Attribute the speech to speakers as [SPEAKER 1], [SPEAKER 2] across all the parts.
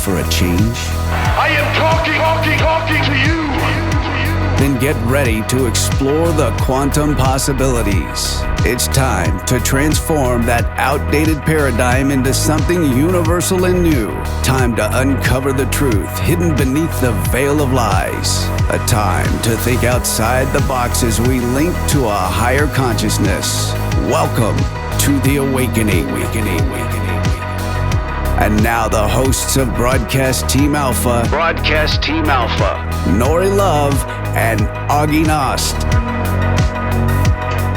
[SPEAKER 1] for a change?
[SPEAKER 2] I am talking to you.
[SPEAKER 1] Then get ready to explore the quantum possibilities. It's time to transform that outdated paradigm into something universal and new. Time to uncover the truth hidden beneath the veil of lies. A time to think outside the box as we link to a higher consciousness. Welcome to the Awakening. And now the hosts of Broadcast Team Alpha, Nori Love and Augie Nost.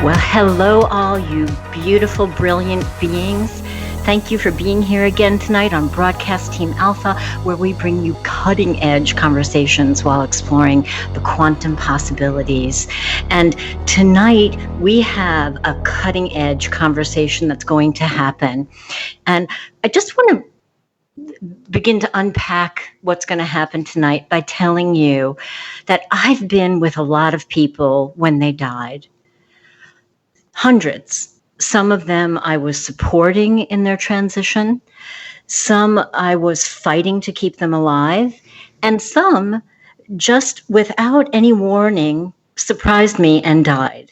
[SPEAKER 3] Well, hello all you beautiful, brilliant beings. Thank you for being here again tonight on Broadcast Team Alpha, where we bring you cutting-edge conversations while exploring the quantum possibilities. And tonight we have a cutting-edge conversation that's going to happen. And I just want to begin to unpack what's going to happen tonight by telling you that I've been with a lot of people when they died. Hundreds. Some of them I was supporting in their transition. Some I was fighting to keep them alive. And some, just without any warning, surprised me and died.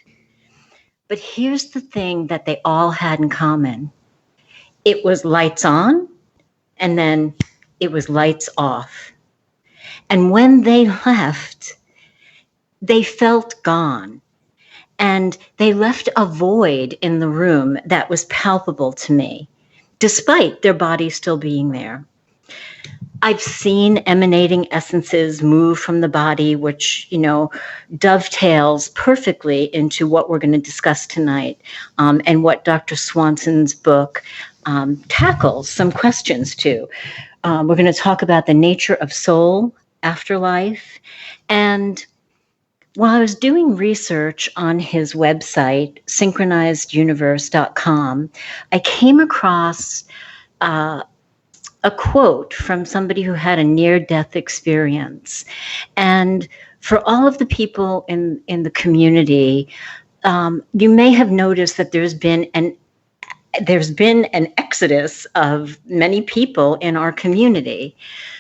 [SPEAKER 3] But here's the thing that they all had in common. It was lights on, and then it was lights off. And when they left, they felt gone. And they left a void in the room that was palpable to me, despite their body still being there. I've seen emanating essences move from the body, which, dovetails perfectly into what we're going to discuss tonight, and what Dr. Swanson's book tackles some questions too. We're going to talk about the nature of soul, afterlife, and while I was doing research on his website, synchronizeduniverse.com, I came across a quote from somebody who had a near-death experience. And for all of the people in the community, you may have noticed that there's been an exodus of many people in our community.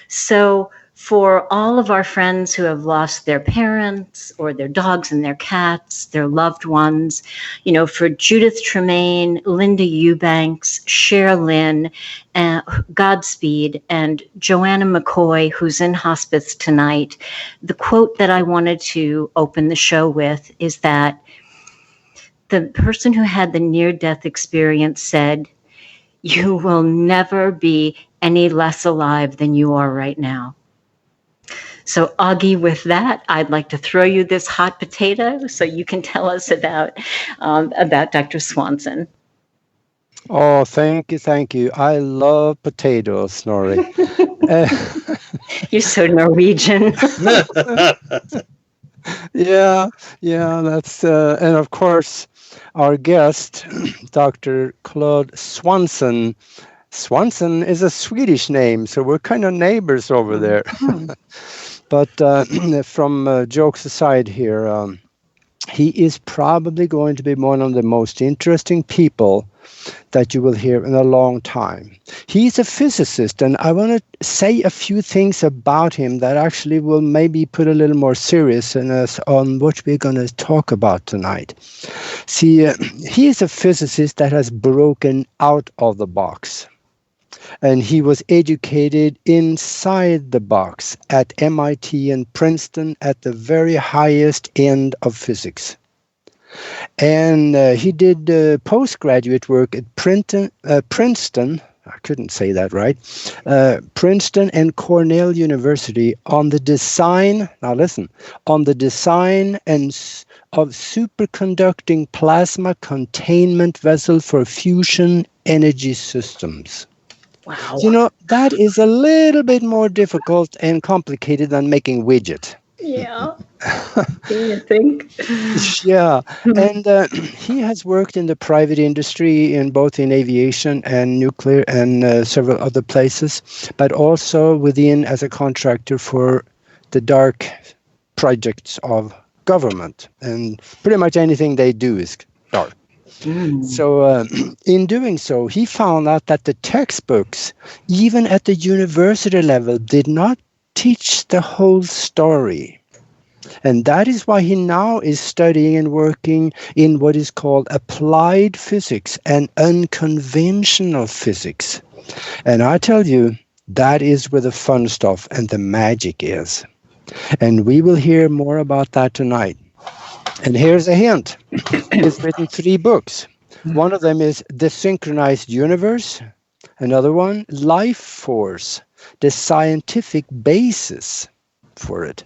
[SPEAKER 3] So for all of our friends who have lost their parents or their dogs and their cats, their loved ones, for Judith Tremaine, Linda Eubanks, Cher Lynn, Godspeed, and Joanna McCoy, who's in hospice tonight, the quote that I wanted to open the show with is that the person who had the near-death experience said, "You will never be any less alive than you are right now." So, Augie, with that, I'd like to throw you this hot potato so you can tell us about Dr. Swanson.
[SPEAKER 4] Oh, thank you. I love potatoes, Snorri.
[SPEAKER 3] You're so Norwegian.
[SPEAKER 4] Yeah, that's, and of course, our guest, Dr. Claude Swanson. Swanson is a Swedish name, so we're kind of neighbors over there. But from jokes aside here, he is probably going to be one of the most interesting people that you will hear in a long time. He's a physicist, and I want to say a few things about him that actually will maybe put a little more seriousness on what we're going to talk about tonight. See, he is a physicist that has broken out of the box. And he was educated inside the box at MIT and Princeton at the very highest end of physics. And he did postgraduate work at Princeton, I couldn't say that right, Princeton and Cornell University on the design, now listen, on the design of superconducting plasma containment vessel for fusion energy systems.
[SPEAKER 3] Wow.
[SPEAKER 4] That is a little bit more difficult and complicated than making widget.
[SPEAKER 3] Yeah. Do you think?
[SPEAKER 4] Yeah. And he has worked in the private industry in both in aviation and nuclear and several other places, but also within as a contractor for the dark projects of government. And pretty much anything they do is dark. So in doing so, he found out that the textbooks, even at the university level, did not teach the whole story. And that is why he now is studying and working in what is called applied physics and unconventional physics. And I tell you, that is where the fun stuff and the magic is. And we will hear more about that tonight. And here's a hint. He's written 3 books. One of them is The Synchronized Universe. Another one, Life Force, the scientific basis for it.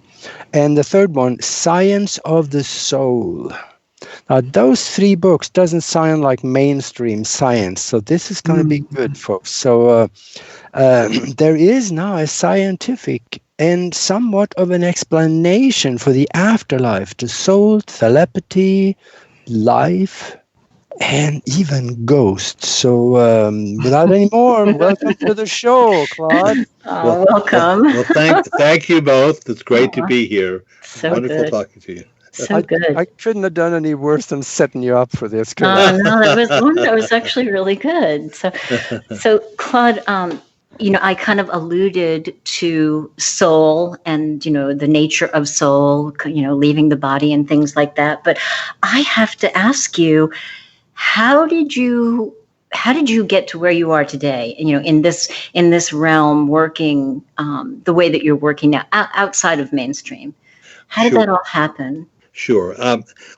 [SPEAKER 4] And the third one, Science of the Soul. Now, those 3 books doesn't sound like mainstream science, so this is going to be good, folks. So there is now a scientific and somewhat of an explanation for the afterlife, the soul, telepathy, life, and even ghosts. So without any more, welcome to the show, Claude.
[SPEAKER 3] Welcome.
[SPEAKER 5] Well, thank you both. It's great to be here.
[SPEAKER 3] So
[SPEAKER 5] Wonderful
[SPEAKER 3] good.
[SPEAKER 5] talking to you.
[SPEAKER 3] So good.
[SPEAKER 4] I couldn't have done any worse than setting you up for this.
[SPEAKER 3] No, that was actually really good. So Claude, I kind of alluded to soul and, the nature of soul, leaving the body and things like that. But I have to ask you, how did you get to where you are today? In this realm, working the way that you're working now, outside of mainstream. How did that all happen?
[SPEAKER 5] Sure.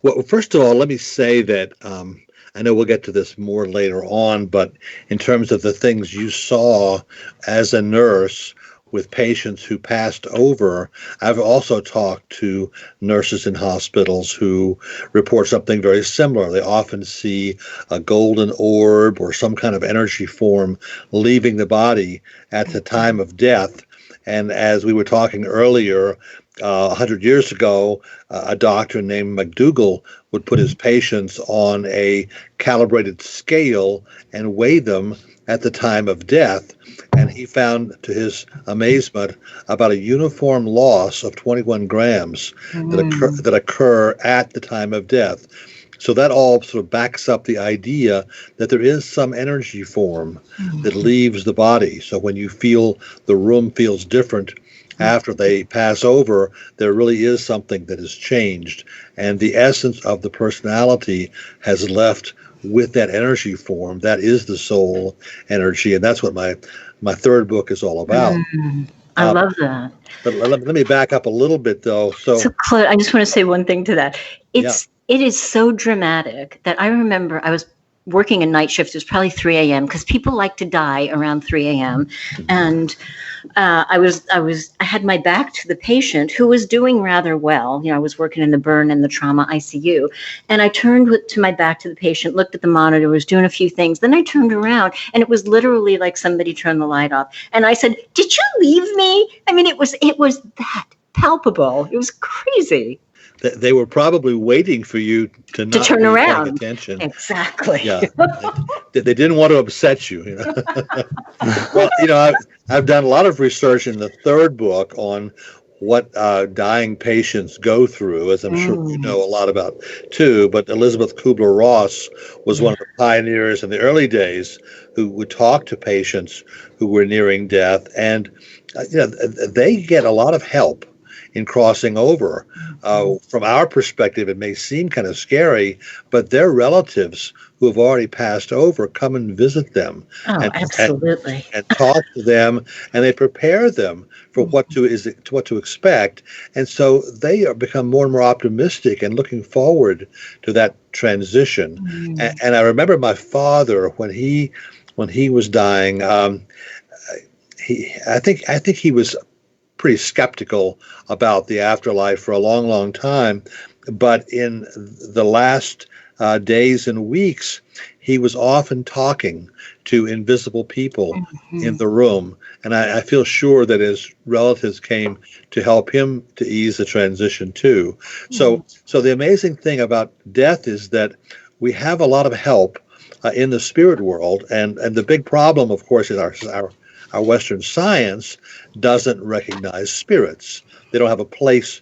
[SPEAKER 5] Well, first of all, let me say that I know we'll get to this more later on, but in terms of the things you saw as a nurse with patients who passed over, I've also talked to nurses in hospitals who report something very similar. They often see a golden orb or some kind of energy form leaving the body at the time of death. And as we were talking earlier, 100 years ago, a doctor named McDougall would put his patients on a calibrated scale and weigh them at the time of death. And he found, to his amazement, about a uniform loss of 21 grams that occur at the time of death. So that all sort of backs up the idea that there is some energy form that leaves the body. So when you feel the room feels different after they pass over, there really is something that has changed. And the essence of the personality has left with that energy form. That is the soul energy. And that's what my third book is all about.
[SPEAKER 3] I love that.
[SPEAKER 5] But let me back up a little bit, though. So
[SPEAKER 3] Claude, I just want to say one thing to that. It is so dramatic that I remember I was working a night shift. It was probably 3 a.m. because people like to die around 3 a.m. And I had my back to the patient who was doing rather well. I was working in the burn and the trauma ICU. And I turned to my back to the patient, looked at the monitor, was doing a few things. Then I turned around and it was literally like somebody turned the light off. And I said, "Did you leave me?" I mean, it was that palpable. It was crazy.
[SPEAKER 5] They were probably waiting for you to not
[SPEAKER 3] turn
[SPEAKER 5] be
[SPEAKER 3] around.
[SPEAKER 5] paying attention.
[SPEAKER 3] Exactly.
[SPEAKER 5] Yeah, they didn't want to upset you. Well, I've done a lot of research in the third book on what dying patients go through, as I'm sure you know a lot about too. But Elizabeth Kubler-Ross was one of the pioneers in the early days who would talk to patients who were nearing death, and they get a lot of help in crossing over. From our perspective, it may seem kind of scary, but their relatives who have already passed over come and visit them
[SPEAKER 3] absolutely.
[SPEAKER 5] and talk to them, and they prepare them for what to expect. And so they become more and more optimistic and looking forward to that transition. And I remember my father when he was dying. I think he was pretty skeptical about the afterlife for a long, long time. But in the last days and weeks, he was often talking to invisible people in the room. And I feel sure that his relatives came to help him to ease the transition too. So the amazing thing about death is that we have a lot of help in the spirit world. And the big problem, of course, is our Western science doesn't recognize spirits. They don't have a place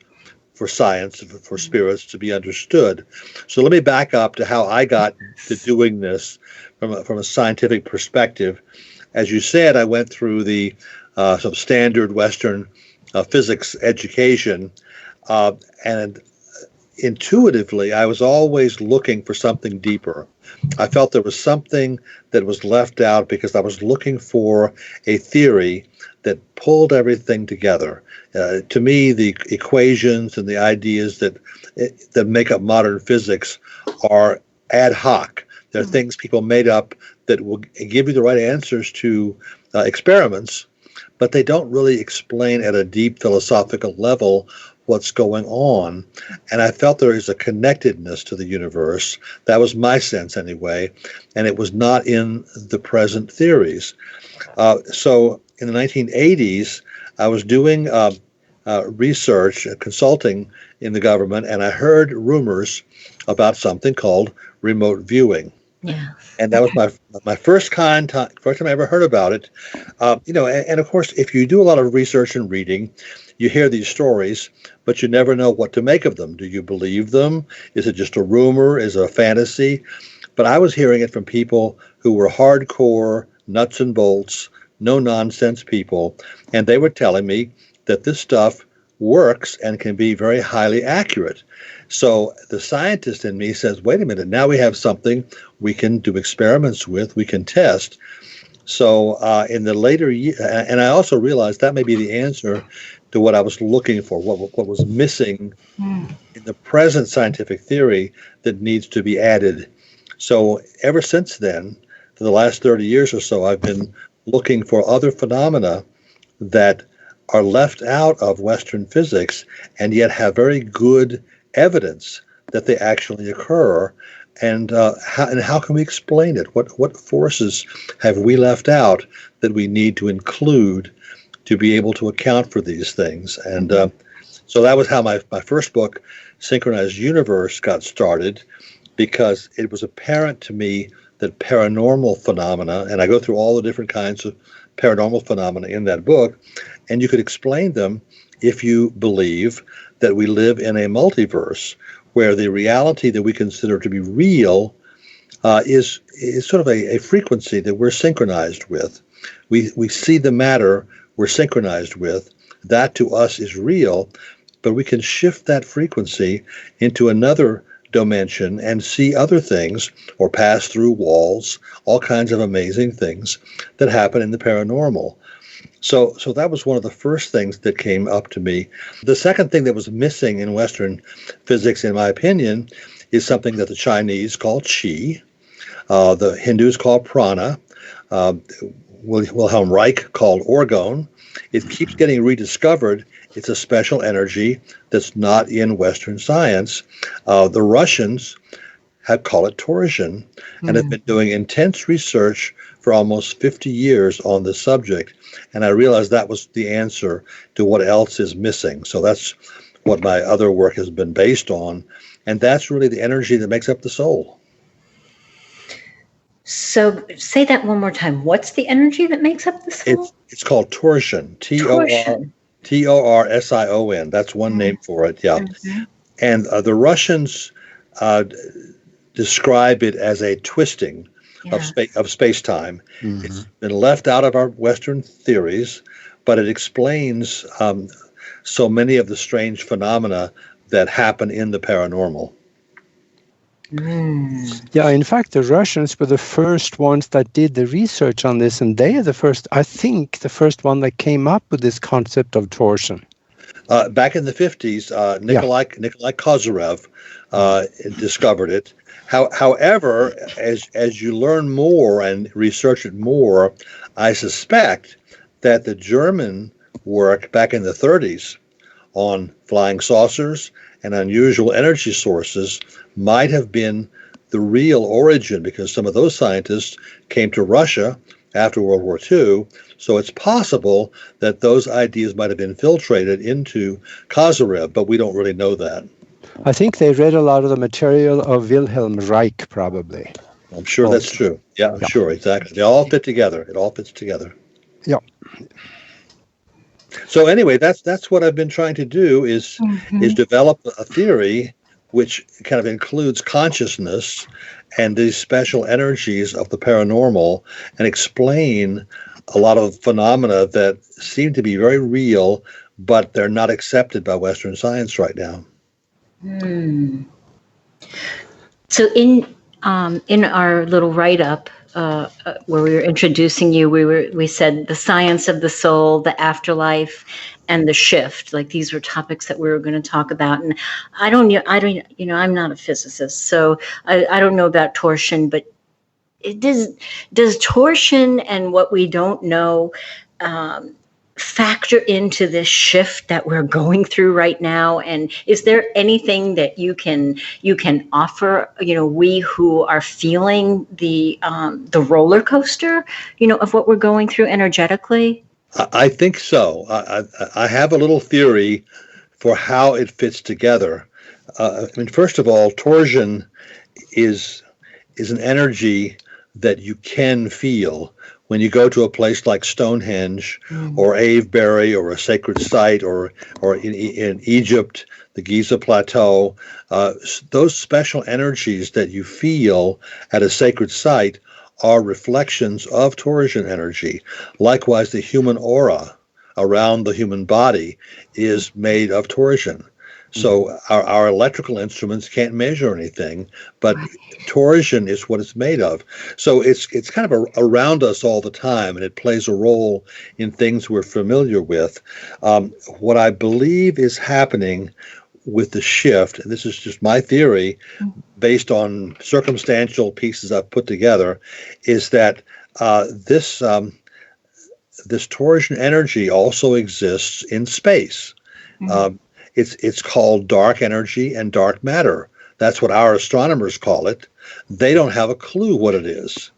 [SPEAKER 5] for science, for spirits to be understood. So let me back up to how I got to doing this from a scientific perspective. As you said, I went through the some standard Western physics education, and intuitively, I was always looking for something deeper. I felt there was something that was left out because I was looking for a theory that pulled everything together. To me, the equations and the ideas that make up modern physics are ad hoc. They're things people made up that will give you the right answers to experiments, but they don't really explain at a deep philosophical level what's going on. And I felt there is a connectedness to the universe. That was my sense anyway, and it was not in the present theories. So in the 1980s, I was doing research, consulting in the government, and I heard rumors about something called remote viewing.
[SPEAKER 3] Yeah.
[SPEAKER 5] And that was my first time I ever heard about it. And of course, if you do a lot of research and reading, you hear these stories, but you never know what to make of them. Do you believe them? Is it just a rumor? Is it a fantasy? But I was hearing it from people who were hardcore, nuts and bolts, no nonsense people, and they were telling me that this stuff works and can be very highly accurate. So the scientist in me says, wait a minute, now we have something we can do experiments with, we can test. So in the later years, and I also realized that may be the answer to what I was looking for, what was missing in the present scientific theory that needs to be added. So ever since then, for the last 30 years or so, I've been looking for other phenomena that are left out of Western physics and yet have very good evidence that they actually occur. And how can we explain it? What forces have we left out that we need to include to be able to account for these things? And so that was how my first book, Synchronized Universe, got started, because it was apparent to me that paranormal phenomena, and I go through all the different kinds of paranormal phenomena in that book, and you could explain them if you believe that we live in a multiverse where the reality that we consider to be real is sort of a frequency that we're synchronized with. We see the matter we're synchronized with. That to us is real, but we can shift that frequency into another dimension and see other things or pass through walls, all kinds of amazing things that happen in the paranormal. So that was one of the first things that came up to me. The second thing that was missing in Western physics, in my opinion, is something that the Chinese call qi, the Hindus call prana, Wilhelm Reich called orgone. It keeps getting rediscovered. It's a special energy that's not in Western science. The Russians have called it torsion and have been doing intense research for almost 50 years on this subject. And I realized that was the answer to what else is missing. So that's what my other work has been based on. And that's really the energy that makes up the soul.
[SPEAKER 3] So say that one more time. What's the energy that makes up the soul?
[SPEAKER 5] It's called torsion. Torsion. Torsion. That's one name for it. Yeah. Mm-hmm. And the Russians describe it as a twisting of space-time. Mm-hmm. It's been left out of our Western theories, but it explains so many of the strange phenomena that happen in the paranormal.
[SPEAKER 4] Yeah, in fact, the Russians were the first ones that did the research on this, and they are the first one that came up with this concept of torsion.
[SPEAKER 5] Back in the 50s, Nikolai Kozyrev discovered it. However, as you learn more and research it more, I suspect that the German work back in the 30s on flying saucers and unusual energy sources might have been the real origin, because some of those scientists came to Russia after World War II. So it's possible that those ideas might have infiltrated into Kozyrev, but we don't really know that.
[SPEAKER 4] I think they read a lot of the material of Wilhelm Reich, probably.
[SPEAKER 5] I'm sure that's true. Yeah, I'm sure, exactly. They all fit together. It all fits together.
[SPEAKER 4] Yeah.
[SPEAKER 5] So anyway, that's what I've been trying to do is develop a theory which kind of includes consciousness and these special energies of the paranormal, and explain a lot of phenomena that seem to be very real, but they're not accepted by Western science right now.
[SPEAKER 3] So in our little write-up where we were introducing you, we said the science of the soul, the afterlife, and the shift. Like these were topics that we were going to talk about. And I'm not a physicist, so I don't know about torsion, but does torsion and what we don't know factor into this shift that we're going through right now? And is there anything that you can offer, we who are feeling the roller coaster, of what we're going through energetically?
[SPEAKER 5] I think so. I have a little theory for how it fits together. First of all, torsion is an energy that you can feel when you go to a place like Stonehenge or Avebury or a sacred site or in Egypt, the Giza Plateau. Those special energies that you feel at a sacred site are reflections of torsion energy. Likewise, the human aura around the human body is made of torsion. So our electrical instruments can't measure anything, but torsion is what it's made of. So it's kind of around us all the time, and it plays a role in things we're familiar with. What I believe is happening with the shift, and this is just my theory based on circumstantial pieces I've put together, is that this torsion energy also exists in space. It's called dark energy and dark matter. That's what our astronomers call it. They don't have a clue what it is.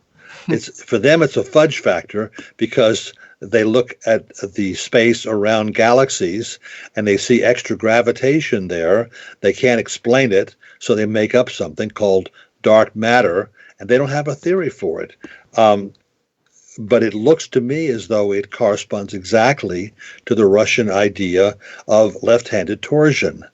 [SPEAKER 5] For them, it's a fudge factor because they look at the space around galaxies and they see extra gravitation there. They can't explain it, so they make up something called dark matter, and they don't have a theory for it. But it looks to me as though it corresponds exactly to the Russian idea of left-handed torsion.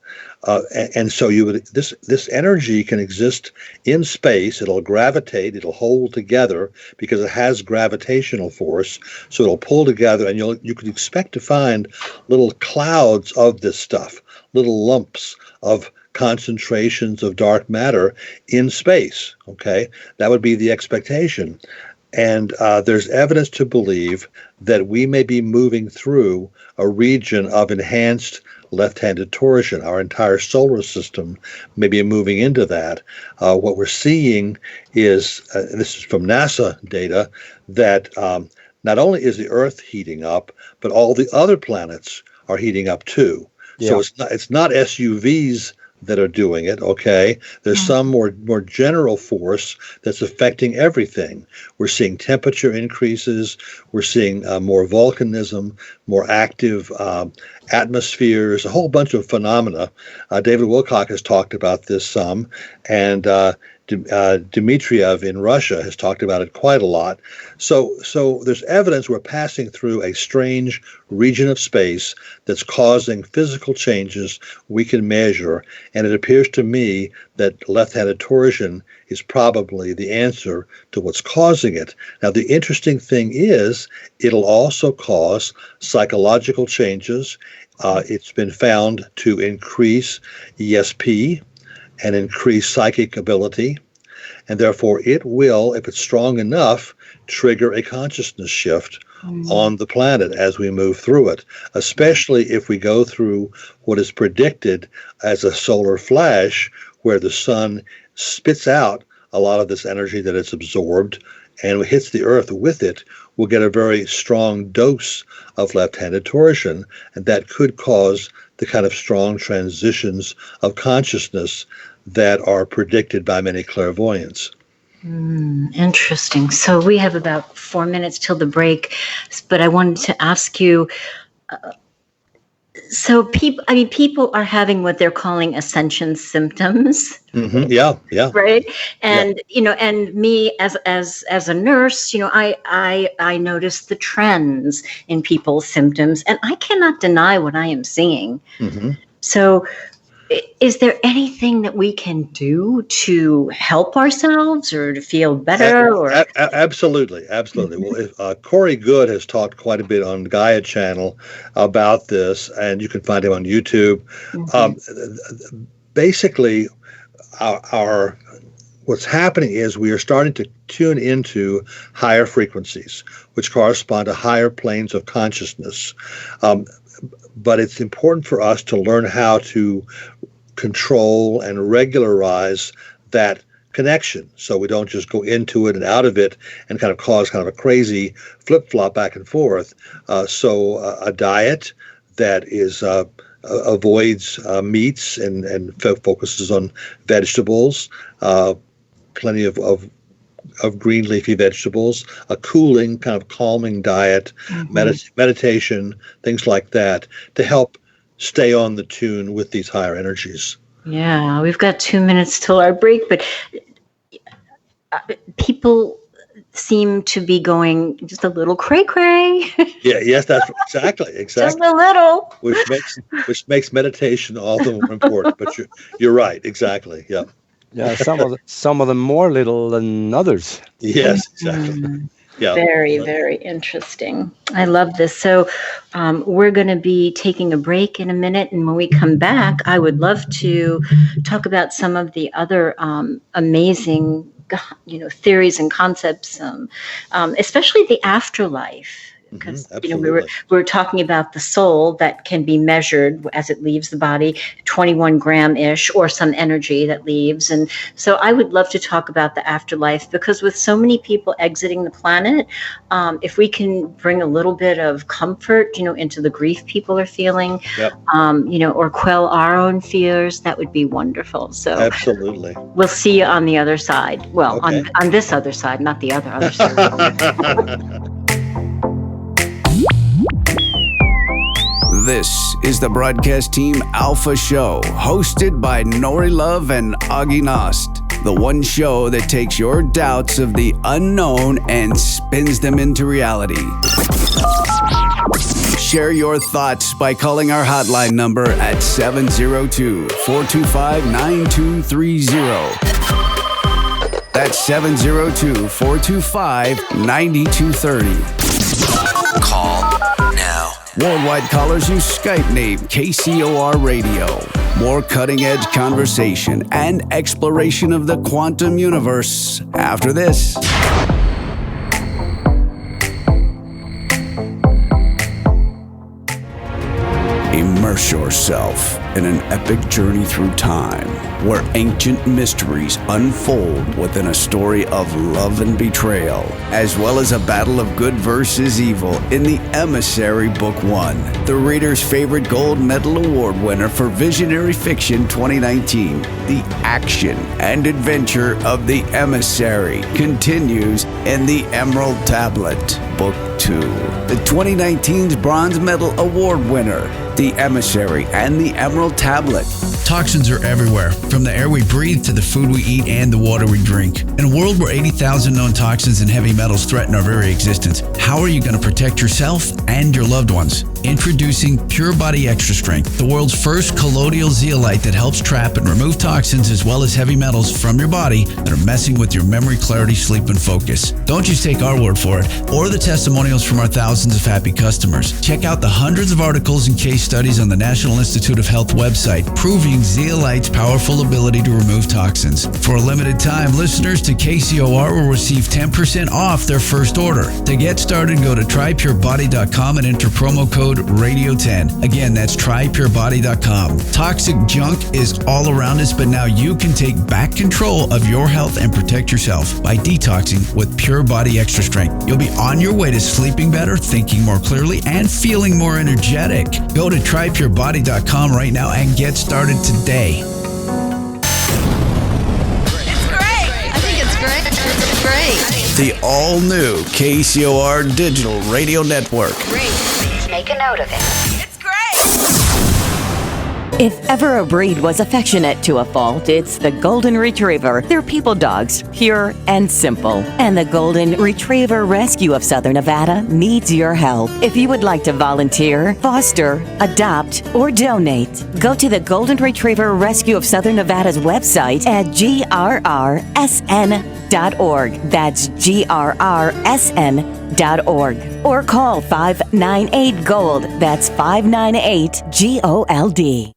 [SPEAKER 5] And so this energy can exist in space. It'll gravitate, it'll hold together because it has gravitational force. So it'll pull together, and you can expect to find little clouds of this stuff, little lumps of concentrations of dark matter in space. Okay, that would be the expectation. And there's evidence to believe that we may be moving through a region of enhanced left-handed torsion. Our entire solar system may be moving into that. What we're seeing is, and this is from NASA data, that not only is the Earth heating up, but all the other planets are heating up too. Yeah. So it's not SUVs that are doing it, okay? There's some more general force that's affecting everything. We're seeing temperature increases. We're seeing more volcanism, more active atmospheres, a whole bunch of phenomena. David Wilcock has talked about this some, and Dmitriev in Russia has talked about it quite a lot. So there's evidence we're passing through a strange region of space that's causing physical changes we can measure, and it appears to me that left-handed torsion is probably the answer to what's causing it. Now, the interesting thing is it'll also cause psychological changes. It's been found to increase ESP and increase psychic ability, and therefore it will, if it's strong enough, trigger a consciousness shift on the planet as we move through it, especially if we go through what is predicted as a solar flash, where the sun spits out a lot of this energy that it's absorbed and hits the Earth with it. We'll get a very strong dose of left-handed torsion, and that could cause the kind of strong transitions of consciousness that are predicted by many clairvoyants.
[SPEAKER 3] Interesting. So we have about 4 minutes till the break, but I wanted to ask you, so people are having what they're calling ascension symptoms.
[SPEAKER 5] Yeah.
[SPEAKER 3] Right. And, and me as a nurse, I notice the trends in people's symptoms, and I cannot deny what I am seeing. So is there anything that we can do to help ourselves or to feel better?
[SPEAKER 5] Absolutely.
[SPEAKER 3] Mm-hmm.
[SPEAKER 5] Well, Corey Good has talked quite a bit on Gaia channel about this, and you can find him on YouTube.
[SPEAKER 3] Mm-hmm.
[SPEAKER 5] Basically, our what's happening is we are starting to tune into higher frequencies, which correspond to higher planes of consciousness. But it's important for us to learn how to control and regularize that connection, so we don't just go into it and out of it and kind of cause kind of a crazy flip-flop back and forth. So a diet that is avoids meats and focuses on vegetables, plenty of green leafy vegetables, a cooling, kind of calming diet, meditation, things like that, to help stay on the tune with these higher energies.
[SPEAKER 3] Yeah, we've got 2 minutes till our break, but people seem to be going just a little cray-cray.
[SPEAKER 5] Yes, that's exactly.
[SPEAKER 3] Just a little.
[SPEAKER 5] Which makes meditation all the more important. But you're right, exactly. Yeah.
[SPEAKER 4] Yeah, some of them more little than others.
[SPEAKER 5] Yes, exactly. Yeah.
[SPEAKER 3] Very, very interesting. I love this. So we're going to be taking a break in a minute. And when we come back, I would love to talk about some of the other amazing, theories and concepts, especially the afterlife. Because we were talking about the soul that can be measured as it leaves the body, 21 gram-ish, or some energy that leaves. And so I would love to talk about the afterlife, because with so many people exiting the planet, if we can bring a little bit of comfort, into the grief people are feeling, or quell our own fears, that would be wonderful. So
[SPEAKER 5] absolutely,
[SPEAKER 3] we'll see you on the other side. Well, okay. on this other side, not the other side.
[SPEAKER 1] This is the Broadcast Team Alpha Show, hosted by Nori Love and Augie Nost. The one show that takes your doubts of the unknown and spins them into reality. Share your thoughts by calling our hotline number at 702-425-9230. That's 702-425-9230.
[SPEAKER 6] Call now.
[SPEAKER 1] Worldwide callers use Skype name KCOR Radio. More cutting-edge conversation and exploration of the quantum universe after this. Immerse yourself in an epic journey through time, where ancient mysteries unfold within a story of love and betrayal, as well as a battle of good versus evil in The Emissary Book 1. The reader's favorite Gold Medal Award winner for Visionary Fiction 2019, the action and adventure of The Emissary continues in The Emerald Tablet, Book 2. The 2019's Bronze Medal Award winner, The Emissary and The Emerald Tablet.
[SPEAKER 7] Toxins are everywhere, from the air we breathe to the food we eat and the water we drink. In a world where 80,000 known toxins and heavy metals threaten our very existence, how are you going to protect yourself and your loved ones? Introducing Pure Body Extra Strength, the world's first colloidal zeolite that helps trap and remove toxins as well as heavy metals from your body that are messing with your memory, clarity, sleep, and focus. Don't just take our word for it, or the testimonials from our thousands of happy customers. Check out the hundreds of articles and case studies on the National Institute of Health website proving zeolite's powerful ability to remove toxins. For a limited time, listeners to KCOR will receive 10% off their first order. To get started, go to trypurebody.com and enter promo code RADIO10. Again, that's trypurebody.com. Toxic junk is all around us, but now you can take back control of your health and protect yourself by detoxing with Pure Body Extra Strength. You'll be on your way to sleeping better, thinking more clearly, and feeling more energetic. Go to trypurebody.com right now and get started today.
[SPEAKER 8] It's great. I think it's great. It's great.
[SPEAKER 1] The all-new KCOR Digital Radio Network.
[SPEAKER 8] Great. Please make a note of it. It's great.
[SPEAKER 6] If ever a breed was affectionate to a fault, it's the Golden Retriever. They're people dogs, pure and simple. And the Golden Retriever Rescue of Southern Nevada needs your help. If you would like to volunteer, foster, adopt, or donate, go to the Golden Retriever Rescue of Southern Nevada's website at grrsn.org. That's grrsn.org. Or call 598-GOLD. That's 598-GOLD.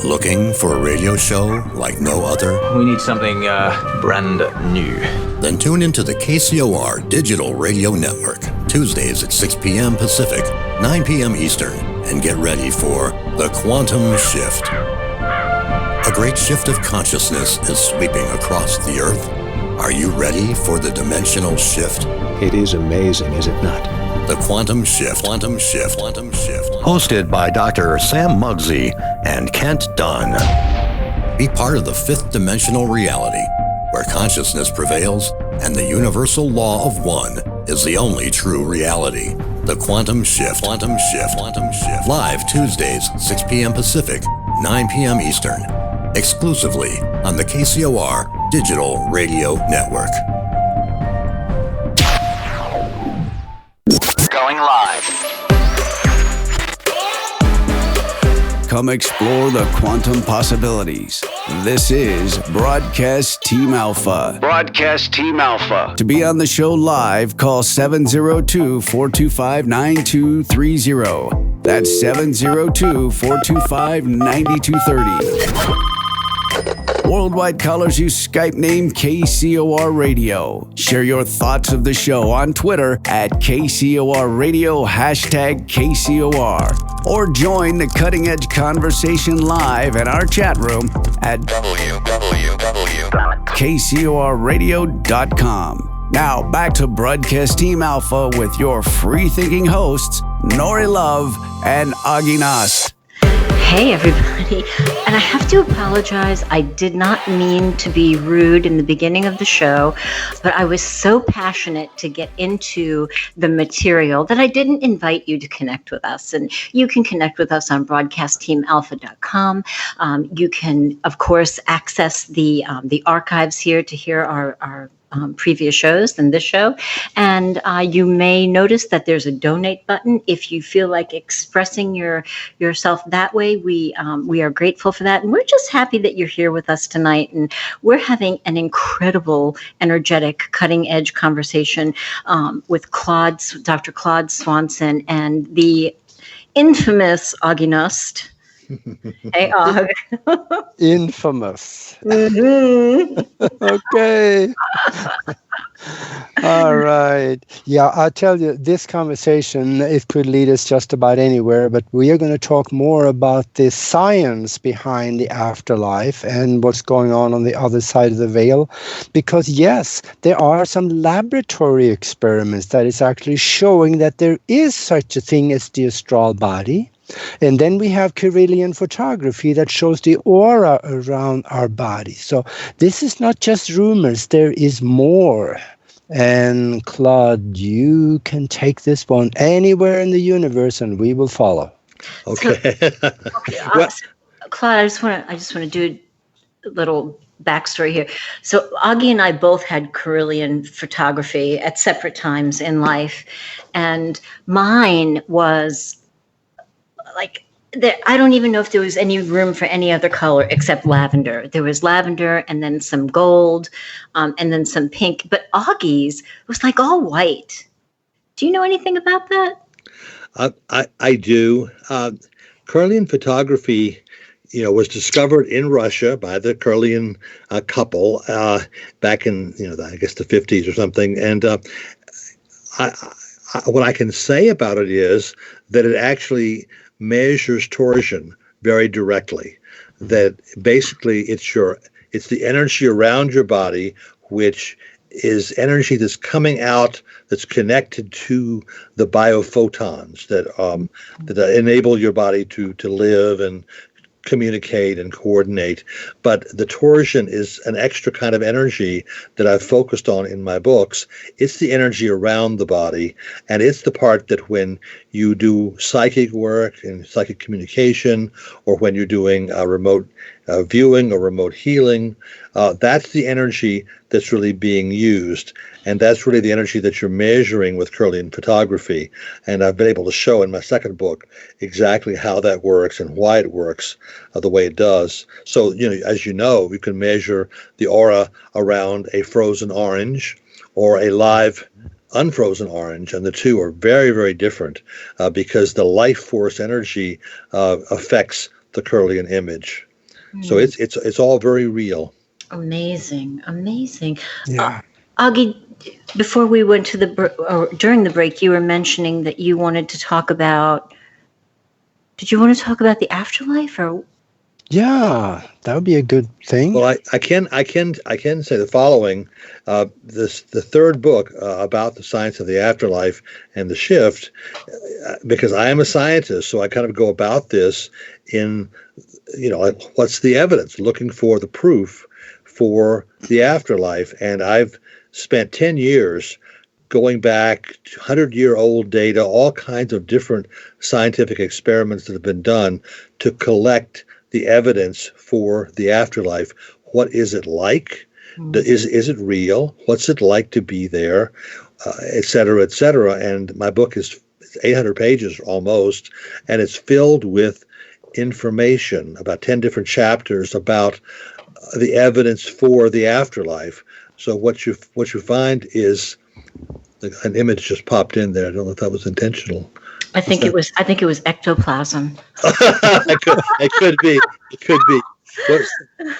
[SPEAKER 9] Looking for a radio show like no other?
[SPEAKER 10] We need something brand new.
[SPEAKER 9] Then tune into the KCOR Digital Radio Network, Tuesdays at 6 p.m. Pacific, 9 p.m. Eastern, and get ready for The Quantum Shift. A great shift of consciousness is sweeping across the Earth. Are you ready for the dimensional shift?
[SPEAKER 11] It is amazing, is it not?
[SPEAKER 9] The Quantum Shift. Hosted by Dr. Sam Muggsy and Kent Dunn. Be part of the fifth dimensional reality, where consciousness prevails and the universal law of one is the only true reality. The Quantum Shift. Live Tuesdays, 6 p.m. Pacific, 9 p.m. Eastern. Exclusively on the KCOR Digital Radio Network.
[SPEAKER 10] Going live.
[SPEAKER 1] Come explore the quantum possibilities. This is Broadcast Team Alpha. To be on the show live, call 702-425-9230. That's 702-425-9230. Worldwide callers use Skype name KCOR Radio. Share your thoughts of the show on Twitter at KCOR Radio, #KCOR. Or join the cutting edge conversation live in our chat room at www.kcorradio.com. Now back to Broadcast Team Alpha with your free thinking hosts, Nori Love and Augie Nast.
[SPEAKER 3] Hey, everybody. And I have to apologize. I did not mean to be rude in the beginning of the show, but I was so passionate to get into the material that I didn't invite you to connect with us. And you can connect with us on broadcastteamalpha.com. You can, of course, access the archives here to hear our previous shows than this show. And you may notice that there's a donate button. If you feel like expressing yourself that way, we are grateful for that. And we're just happy that you're here with us tonight. And we're having an incredible, energetic, cutting edge conversation with Dr. Claude Swanson and the infamous Augie Nast. Hey, Og.
[SPEAKER 4] Infamous.
[SPEAKER 3] Mm-hmm.
[SPEAKER 4] Okay. All right. Yeah, I'll tell you, this conversation, it could lead us just about anywhere, but we are going to talk more about the science behind the afterlife and what's going on the other side of the veil. Because, yes, there are some laboratory experiments that is actually showing that there is such a thing as the astral body. And then we have Kirlian photography that shows the aura around our body. So this is not just rumors, there is more. And Claude, you can take this one anywhere in the universe and we will follow.
[SPEAKER 5] Okay.
[SPEAKER 3] Well, Claude, I just want to do a little backstory here. So Augie and I both had Kirlian photography at separate times in life. And mine was I don't even know if there was any room for any other color except lavender. There was lavender and then some gold and then some pink. But Augie's was like all white. Do you know anything about that?
[SPEAKER 5] I do. Kirlian photography, was discovered in Russia by the Kirlian couple back in, I guess the 50s or something. And what I can say about it is that it actually measures torsion very directly. That basically it's the energy around your body, which is energy that's coming out, that's connected to the biophotons that enable your body to live and communicate and coordinate. But the torsion is an extra kind of energy that I've focused on in my books. It's the energy around the body, and it's the part that when you do psychic work and psychic communication, or when you're doing remote viewing or remote healing, that's the energy that's really being used. And that's really the energy that you're measuring with Kirlian photography. And I've been able to show in my second book exactly how that works and why it works the way it does. So, as you know, you can measure the aura around a frozen orange or a live unfrozen orange, and the two are very, very different because the life force energy affects the Kirlian image. So it's all very real.
[SPEAKER 3] Amazing.
[SPEAKER 4] Yeah.
[SPEAKER 3] Augie, before we went to during the break, you were mentioning that you wanted to talk about. Did you want to talk about the afterlife, or?
[SPEAKER 4] Yeah, that would be a good thing.
[SPEAKER 5] Well, I can say the following. The third book about the science of the afterlife and the shift, because I am a scientist, so I kind of go about this in, like, what's the evidence, looking for the proof for the afterlife. And I've spent 10 years going back to 100-year-old data, all kinds of different scientific experiments that have been done to collect the evidence for the afterlife. What is it like? Is it real? What's it like to be there? Et cetera, et cetera. And my book is 800 pages almost, and it's filled with information, about 10 different chapters about the evidence for the afterlife. So what you find is an image just popped in there. I don't know if that was intentional.
[SPEAKER 3] I think it was ectoplasm.
[SPEAKER 5] It could be.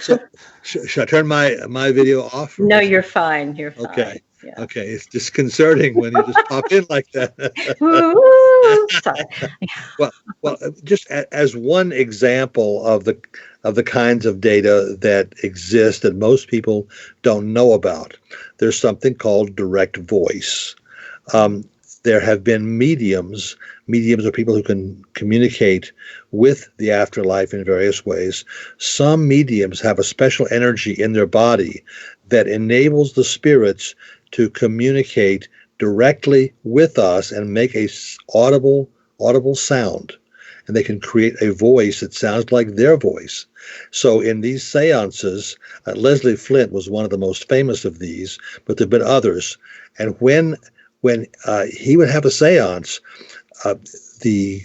[SPEAKER 5] So should I turn my video off?
[SPEAKER 3] No, you're fine. You're fine.
[SPEAKER 5] Okay.
[SPEAKER 3] Yeah.
[SPEAKER 5] Okay. It's disconcerting when you just pop in like that.
[SPEAKER 3] Sorry.
[SPEAKER 5] Well, just as one example of the kinds of data that exist that most people don't know about, there's something called direct voice. There have been mediums. Mediums are people who can communicate with the afterlife in various ways. Some mediums have a special energy in their body that enables the spirits to communicate directly with us and make a audible sound. And they can create a voice that sounds like their voice. So in these seances, Leslie Flint was one of the most famous of these, but there have been others. And when he would have a seance, the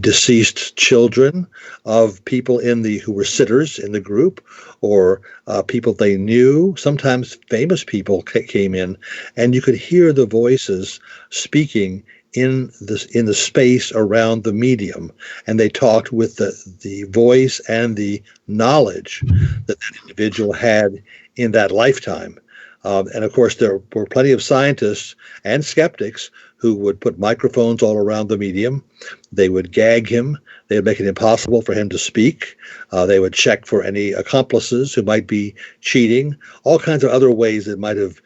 [SPEAKER 5] deceased children of people who were sitters in the group, or people they knew, sometimes famous people came in, and you could hear the voices speaking in the space around the medium, and they talked with the voice and the knowledge that individual had in that lifetime. And of course, there were plenty of scientists and skeptics who would put microphones all around the medium. They would gag him. They would make it impossible for him to speak. They would check for any accomplices who might be cheating, all kinds of other ways that might have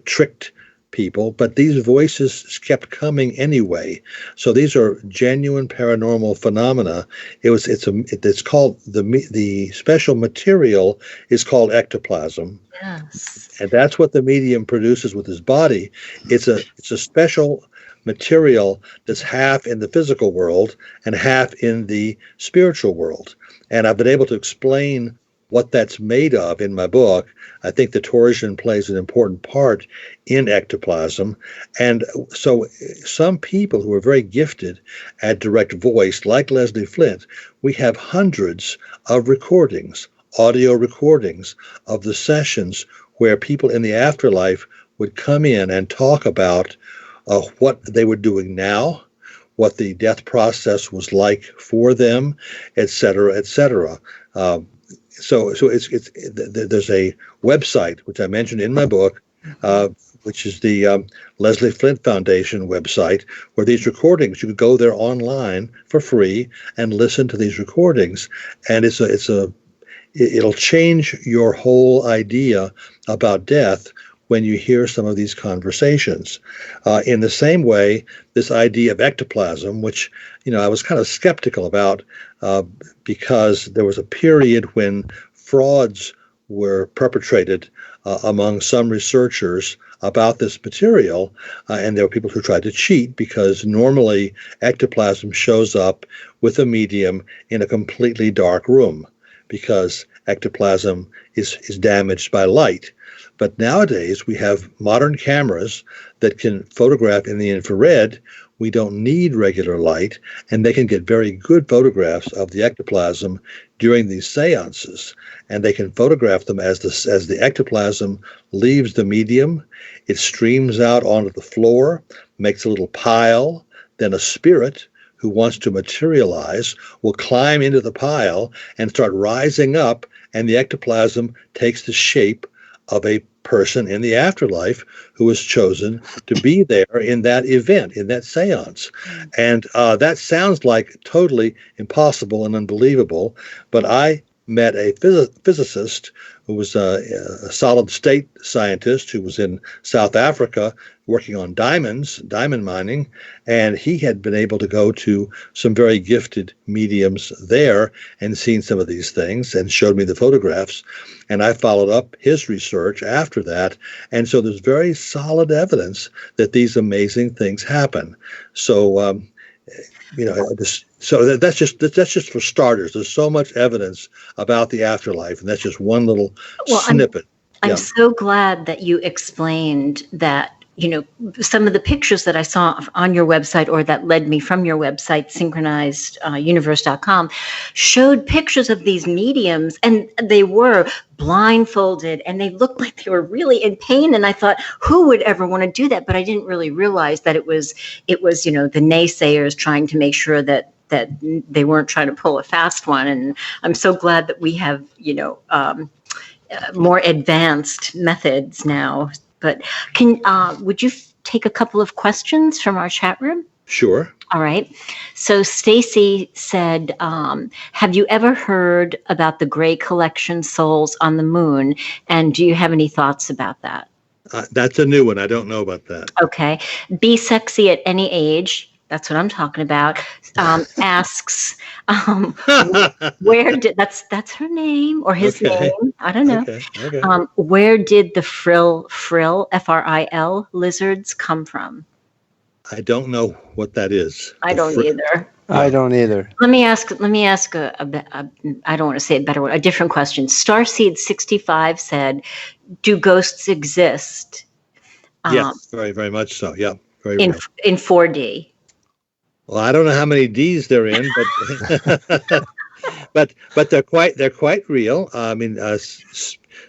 [SPEAKER 5] tricked people. But these voices kept coming anyway. So these are genuine paranormal phenomena. It's called the special material is called ectoplasm.
[SPEAKER 3] Yes.
[SPEAKER 5] And that's what the medium produces with his body. It's a special material that's half in the physical world and half in the spiritual world. And I've been able to explain what that's made of in my book. I think the torsion plays an important part in ectoplasm. And so some people who are very gifted at direct voice, like Leslie Flint, we have hundreds of recordings, audio recordings of the sessions where people in the afterlife would come in and talk about what they were doing now, what the death process was like for them, et cetera, et cetera. So there's a website, which I mentioned in my book, which is the Leslie Flint Foundation website, where these recordings, you could go there online for free and listen to these recordings. And it'll change your whole idea about death when you hear some of these conversations. In the same way, this idea of ectoplasm, which I was kind of skeptical about because there was a period when frauds were perpetrated among some researchers about this material, and there were people who tried to cheat because normally ectoplasm shows up with a medium in a completely dark room because ectoplasm is damaged by light. But nowadays we have modern cameras that can photograph in the infrared. We don't need regular light, and they can get very good photographs of the ectoplasm during these seances. And they can photograph them as the ectoplasm leaves the medium. It streams out onto the floor, makes a little pile. Then a spirit who wants to materialize will climb into the pile and start rising up, and the ectoplasm takes the shape of a person in the afterlife who was chosen to be there in that event, in that seance. And that sounds like totally impossible and unbelievable, but I met a physicist who was a solid state scientist who was in South Africa working on diamond mining, and he had been able to go to some very gifted mediums there and seen some of these things and showed me the photographs. And I followed up his research after that. And so there's very solid evidence that these amazing things happen. So, so that's just for starters. There's so much evidence about the afterlife, and that's just one little snippet.
[SPEAKER 3] I'm so glad that you explained that. Some of the pictures that I saw on your website or that led me from your website, synchronizeduniverse.com, showed pictures of these mediums, and they were blindfolded and they looked like they were really in pain. And I thought, who would ever want to do that? But I didn't really realize that it was, the naysayers trying to make sure that they weren't trying to pull a fast one. And I'm so glad that we have, more advanced methods now. But would you take a couple of questions from our chat room?
[SPEAKER 5] Sure.
[SPEAKER 3] All right. So Stacy said, have you ever heard about the Gray Collection souls on the moon? And do you have any thoughts about that?
[SPEAKER 5] That's a new one. I don't know about that.
[SPEAKER 3] Okay. Be Sexy at Any Age. That's what I'm talking about. Asks, where did that's her name or his name? I don't know. Okay. Where did the frill FRIL lizards come from?
[SPEAKER 5] I don't know what that is.
[SPEAKER 3] I don't either.
[SPEAKER 4] I don't either.
[SPEAKER 3] Let me ask a I don't want to say a better one, a different question. Starseed 65 said, "Do ghosts exist?"
[SPEAKER 5] Yes, very, very much so. Yeah, very
[SPEAKER 3] in 4D.
[SPEAKER 5] Well, I don't know how many D's they're in, but but they're quite real. I mean,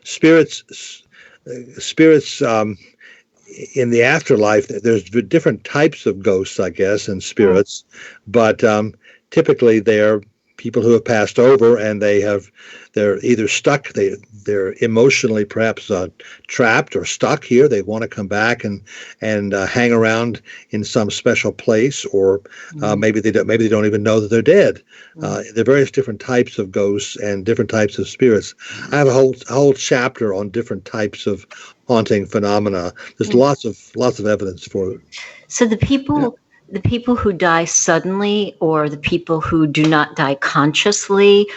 [SPEAKER 5] spirits in the afterlife. There's different types of ghosts, I guess, and spirits, but typically they're people who have passed over, and they're either stuck. They're emotionally perhaps trapped or stuck here. They want to come back and hang around in some special place, or maybe they don't even know that they're dead. There are various different types of ghosts and different types of spirits. I have a whole chapter on different types of haunting phenomena. There's lots of evidence for it.
[SPEAKER 3] So the people who die suddenly, or the people who do not die consciously,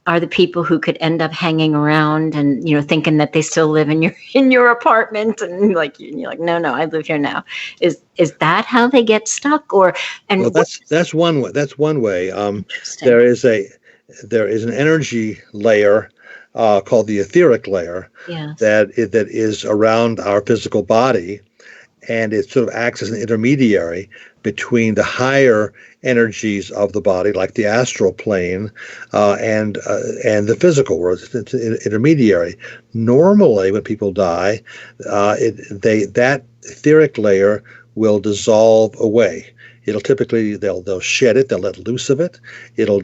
[SPEAKER 3] are the people who could end up hanging around and thinking that they still live in your apartment, and you're like, no, I live here now. Is that how they get stuck? Or
[SPEAKER 5] that's one way. That's one way. There is an energy layer called the etheric layer that is around our physical body, and it sort of acts as an intermediary between the higher energies of the body, like the astral plane, and the physical world. It's an intermediary. Normally, when people die, that etheric layer will dissolve away. It'll typically they'll shed it. They'll let loose of it. It'll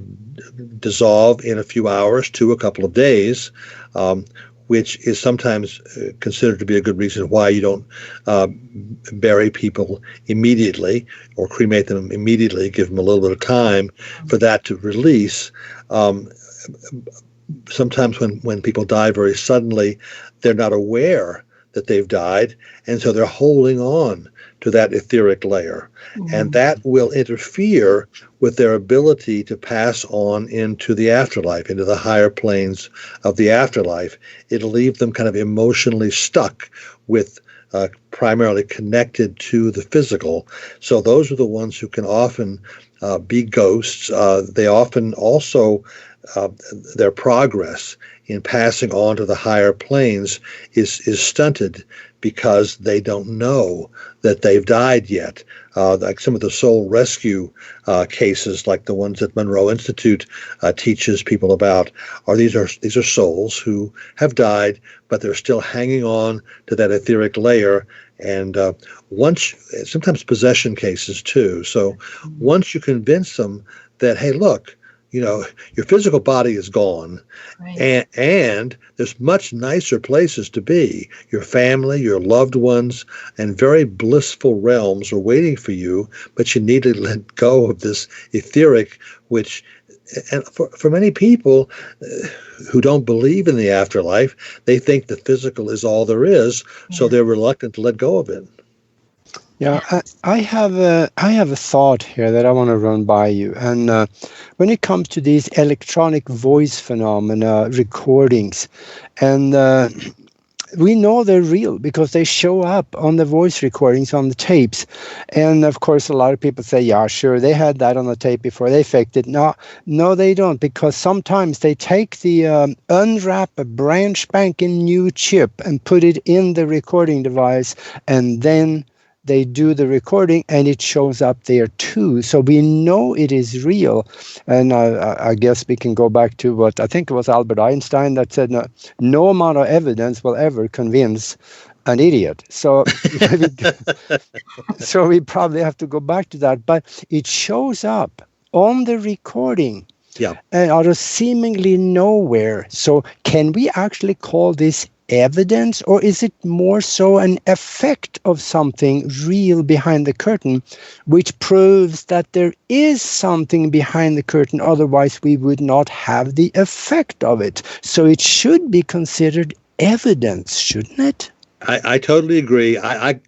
[SPEAKER 5] dissolve in a few hours to a couple of days. Which is sometimes considered to be a good reason why you don't bury people immediately or cremate them immediately. Give them a little bit of time for that to release. Sometimes when people die very suddenly, they're not aware that they've died, and so they're holding on to that etheric layer. And that will interfere with their ability to pass on into the afterlife, into the higher planes of the afterlife. It'll leave them kind of emotionally stuck with primarily connected to the physical. So those are the ones who can often be ghosts. They often also, their progress in passing on to the higher planes is stunted because they don't know that they've died yet. Like some of the soul rescue cases, like the ones that Monroe Institute teaches people about, these are souls who have died, but they're still hanging on to that etheric layer. And sometimes possession cases too. So once you convince them that, hey, look, your physical body is gone, right, and there's much nicer places to be. Your family, your loved ones, and very blissful realms are waiting for you, but you need to let go of this etheric, which, and for many people who don't believe in the afterlife, they think the physical is all there is, so they're reluctant to let go of it.
[SPEAKER 4] Yeah, I have a thought here that I want to run by you. And when it comes to these electronic voice phenomena recordings, and we know they're real because they show up on the voice recordings on the tapes. And of course, a lot of people say, yeah, sure, they had that on the tape before, they faked it. No, they don't, because sometimes they take the unwrap a brand spanking new chip and put it in the recording device, and then they do the recording and it shows up there too. So we know it is real. And I guess we can go back to what I think it was Albert Einstein that said, no amount of evidence will ever convince an idiot. So, so we probably have to go back to that. But it shows up on the recording.
[SPEAKER 5] Yeah.
[SPEAKER 4] And out of seemingly nowhere. So can we actually call this evidence, or is it more so an effect of something real behind the curtain, which proves that there is something behind the curtain, otherwise we would not have the effect of it? So it should be considered evidence, shouldn't it?
[SPEAKER 5] I totally agree. I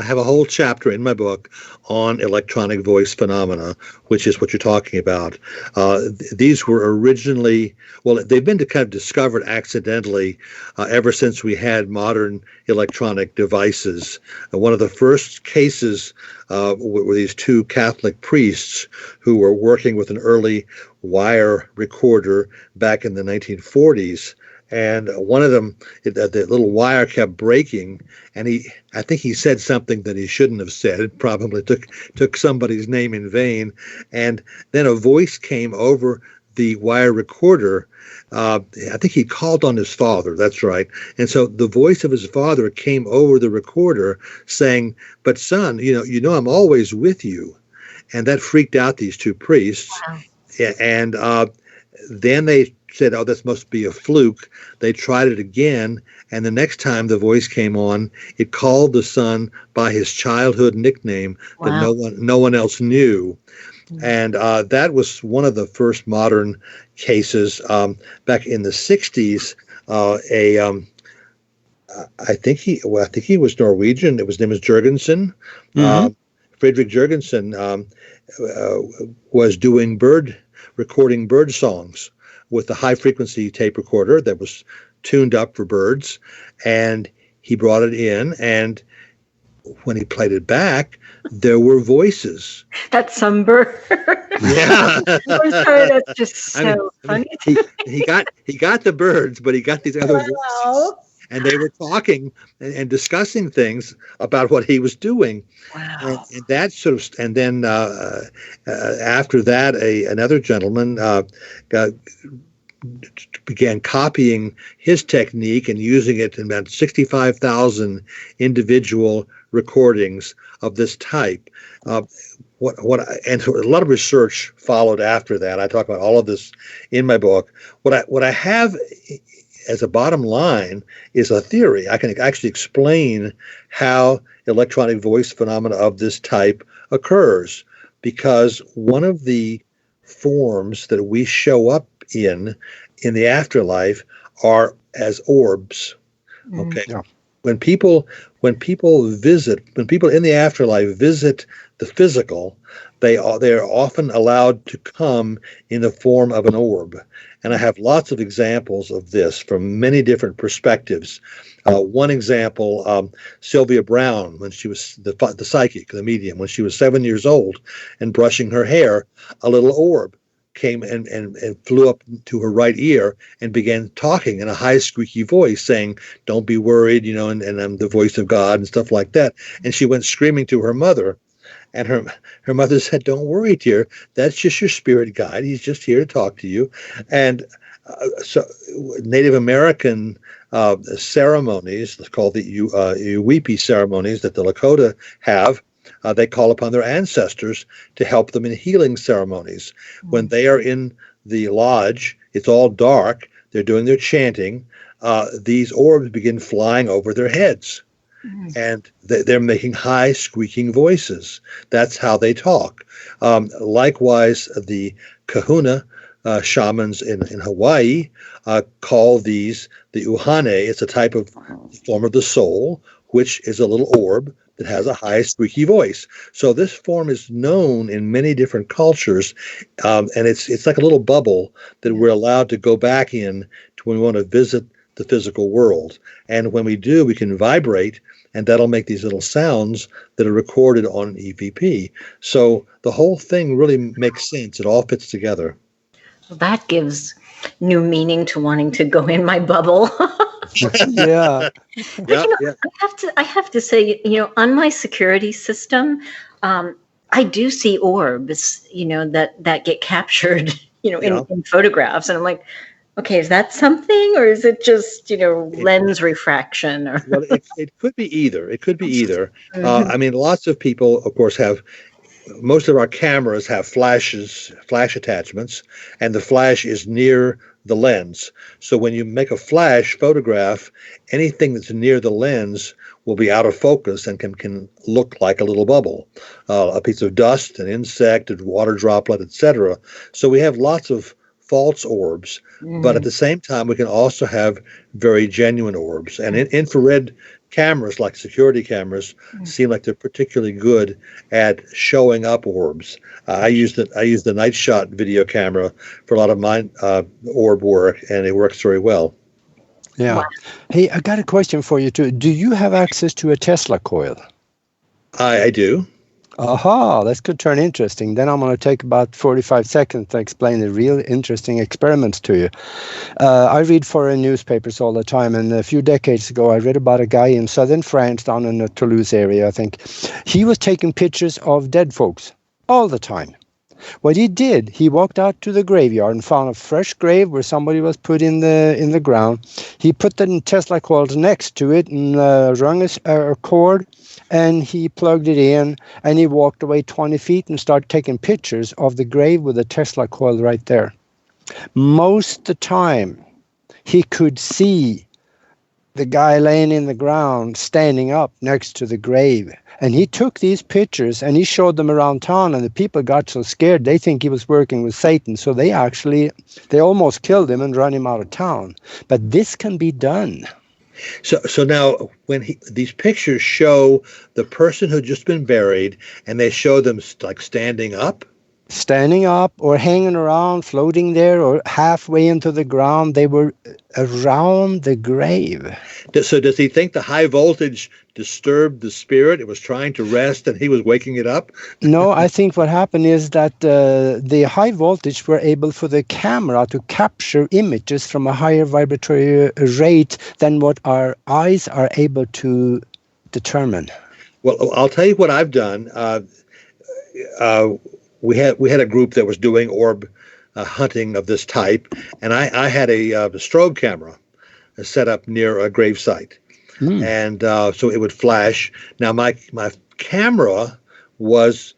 [SPEAKER 5] have a whole chapter in my book on electronic voice phenomena, which is what you're talking about. These were originally, they've been kind of discovered accidentally ever since we had modern electronic devices. One of the first cases were these two Catholic priests who were working with an early wire recorder back in the 1940s. And one of them, the little wire kept breaking, and I think he said something that he shouldn't have said. It probably took somebody's name in vain. And then a voice came over the wire recorder. I think he called on his father. That's right. And so the voice of his father came over the recorder saying, "But son, you know I'm always with you." And that freaked out these two priests. Wow. And then they said, "Oh, this must be a fluke." They tried it again, and the next time the voice came on, it called the son by his childhood nickname that no one else knew. And that was one of the first modern cases back in the 60s. I think he was Norwegian. His name was Jurgensen. Mm-hmm. Frederick Jurgensen was recording bird songs with the high-frequency tape recorder that was tuned up for birds, and he brought it in, and when he played it back, there were voices.
[SPEAKER 3] That's some bird.
[SPEAKER 5] Yeah.
[SPEAKER 3] I'm sorry, that's just so funny.
[SPEAKER 5] He got the birds, but he got these other voices, and they were talking and discussing things about what he was doing. Wow. And that sort of, and then after that, another gentleman began copying his technique and using it in about 65,000 individual recordings of this type. And so a lot of research followed after that. I talk about all of this in my book. What I have as a bottom line is a theory. I can actually explain how electronic voice phenomena of this type occurs, because one of the forms that we show up in the afterlife are as orbs. Okay. Yeah. when people in the afterlife visit the physical, they are often allowed to come in the form of an orb. And I have lots of examples of this from many different perspectives. One example, Sylvia Browne, when she was the psychic, the medium, when she was 7 years old and brushing her hair, a little orb came and flew up to her right ear and began talking in a high, squeaky voice, saying, "Don't be worried, and I'm the voice of God," and stuff like that. And she went screaming to her mother. And her mother said, "Don't worry, dear. That's just your spirit guide. He's just here to talk to you." And so Native American ceremonies, called the Uwepi ceremonies that the Lakota have, they call upon their ancestors to help them in healing ceremonies. When they are in the lodge, it's all dark. They're doing their chanting. These orbs begin flying over their heads. And they're making high squeaking voices. That's how they talk. Likewise, the kahuna shamans in Hawaii call these the uhane. It's a type of form of the soul, which is a little orb that has a high squeaky voice. So this form is known in many different cultures, and it's like a little bubble that we're allowed to go back in to when we want to visit the physical world. And when we do, we can vibrate, and that'll make these little sounds that are recorded on an EVP. So the whole thing really makes sense. It all fits together.
[SPEAKER 3] Well, that gives new meaning to wanting to go in my bubble.
[SPEAKER 4] Yeah.
[SPEAKER 3] I have to say, on my security system, I do see orbs, that get captured, in photographs. And I'm like, okay, is that something, or is it just, lens refraction? Or
[SPEAKER 5] well, it could be either. It could be either. Lots of people, of course, most of our cameras have flash attachments, and the flash is near the lens. So when you make a flash photograph, anything that's near the lens will be out of focus and can look like a little bubble, a piece of dust, an insect, a water droplet, etc. So we have lots of false orbs, but at the same time, we can also have very genuine orbs. And infrared cameras, like security cameras, seem like they're particularly good at showing up orbs. I use the Night Shot video camera for a lot of my orb work, and it works very well.
[SPEAKER 4] Yeah. Wow. Hey, I got a question for you too. Do you have access to a Tesla coil?
[SPEAKER 5] I do.
[SPEAKER 4] Aha, this could turn interesting. Then I'm going to take about 45 seconds to explain the real interesting experiments to you. I read foreign newspapers all the time, and a few decades ago, I read about a guy in southern France, down in the Toulouse area, I think. He was taking pictures of dead folks all the time. What he did, he walked out to the graveyard and found a fresh grave where somebody was put in the ground. He put the Tesla coils next to it and rung a cord, and he plugged it in, and he walked away 20 feet and started taking pictures of the grave with a Tesla coil right there. Most of the time, he could see the guy laying in the ground standing up next to the grave. And he took these pictures and he showed them around town, and the people got so scared they think he was working with Satan. So they almost killed him and run him out of town. But this can be done.
[SPEAKER 5] So now when these pictures show the person who'd just been buried, and they show them like standing up
[SPEAKER 4] or hanging around, floating there, or halfway into the ground, they were around the grave.
[SPEAKER 5] So does he think the high voltage disturbed the spirit? It was trying to rest and he was waking it up?
[SPEAKER 4] No, I think what happened is that the high voltage were able for the camera to capture images from a higher vibratory rate than what our eyes are able to determine.
[SPEAKER 5] Well, I'll tell you what I've done. We had a group that was doing orb hunting of this type, and I had a strobe camera set up near a gravesite, and so it would flash. Now my camera was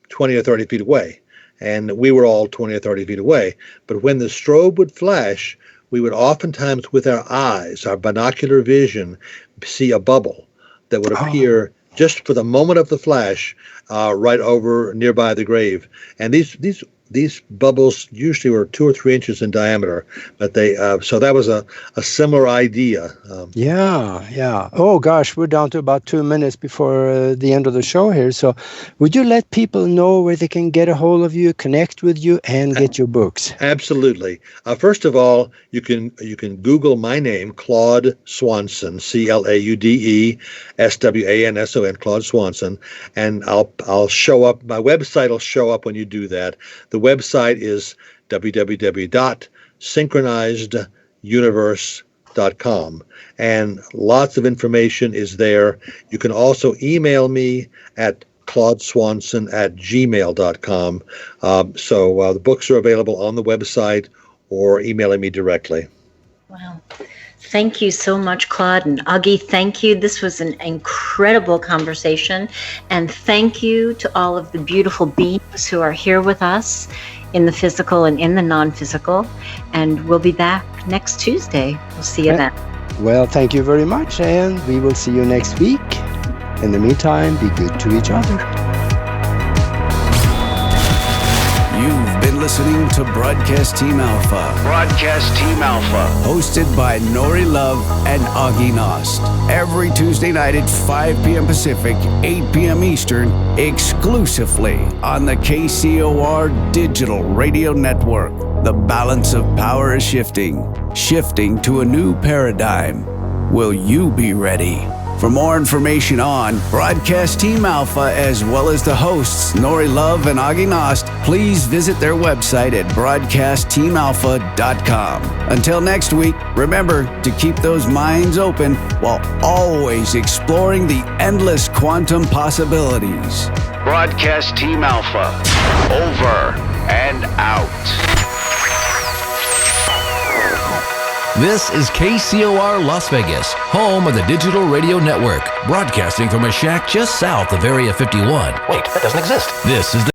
[SPEAKER 5] 20 or 30 feet away, and we were all 20 or 30 feet away. But when the strobe would flash, we would oftentimes, with our eyes, our binocular vision, see a bubble that would appear just for the moment of the flash right over nearby the grave. And these these bubbles usually were 2 or 3 inches in diameter, but they so that was a similar idea.
[SPEAKER 4] Yeah. Oh gosh, we're down to about 2 minutes before the end of the show here. So, would you let people know where they can get a hold of you, connect with you, and get your books?
[SPEAKER 5] Absolutely. First of all, you can Google my name, Claude Swanson, ClaudesWanson, Claude Swanson, and I'll show up. My website will show up when you do that. The website is www.synchronizeduniverse.com, and lots of information is there. You can also email me at claudeswanson@gmail.com. So the books are available on the website or emailing me directly.
[SPEAKER 3] Wow. Thank you so much, Claude. And Augie, thank you. This was an incredible conversation. And thank you to all of the beautiful beings who are here with us in the physical and in the non-physical. And we'll be back next Tuesday. We'll see you then.
[SPEAKER 4] Well, thank you very much. And we will see you next week. In the meantime, be good to each other.
[SPEAKER 1] You've been listening to Broadcast Team Alpha.
[SPEAKER 2] Broadcast Team Alpha.
[SPEAKER 1] Hosted by Nori Love and Augie Nost. Every Tuesday night at 5 p.m. Pacific, 8 p.m. Eastern, exclusively on the KCOR Digital Radio Network. The balance of power is shifting to a new paradigm. Will you be ready? For more information on Broadcast Team Alpha, as well as the hosts Nori Love and Augie Nost, please visit their website at broadcastteamalpha.com. Until next week, remember to keep those minds open while always exploring the endless quantum possibilities.
[SPEAKER 2] Broadcast Team Alpha. Over and out.
[SPEAKER 12] This is KCOR Las Vegas, home of the Digital Radio Network, broadcasting from a shack just south of Area 51.
[SPEAKER 10] Wait, that doesn't exist.
[SPEAKER 12] This is the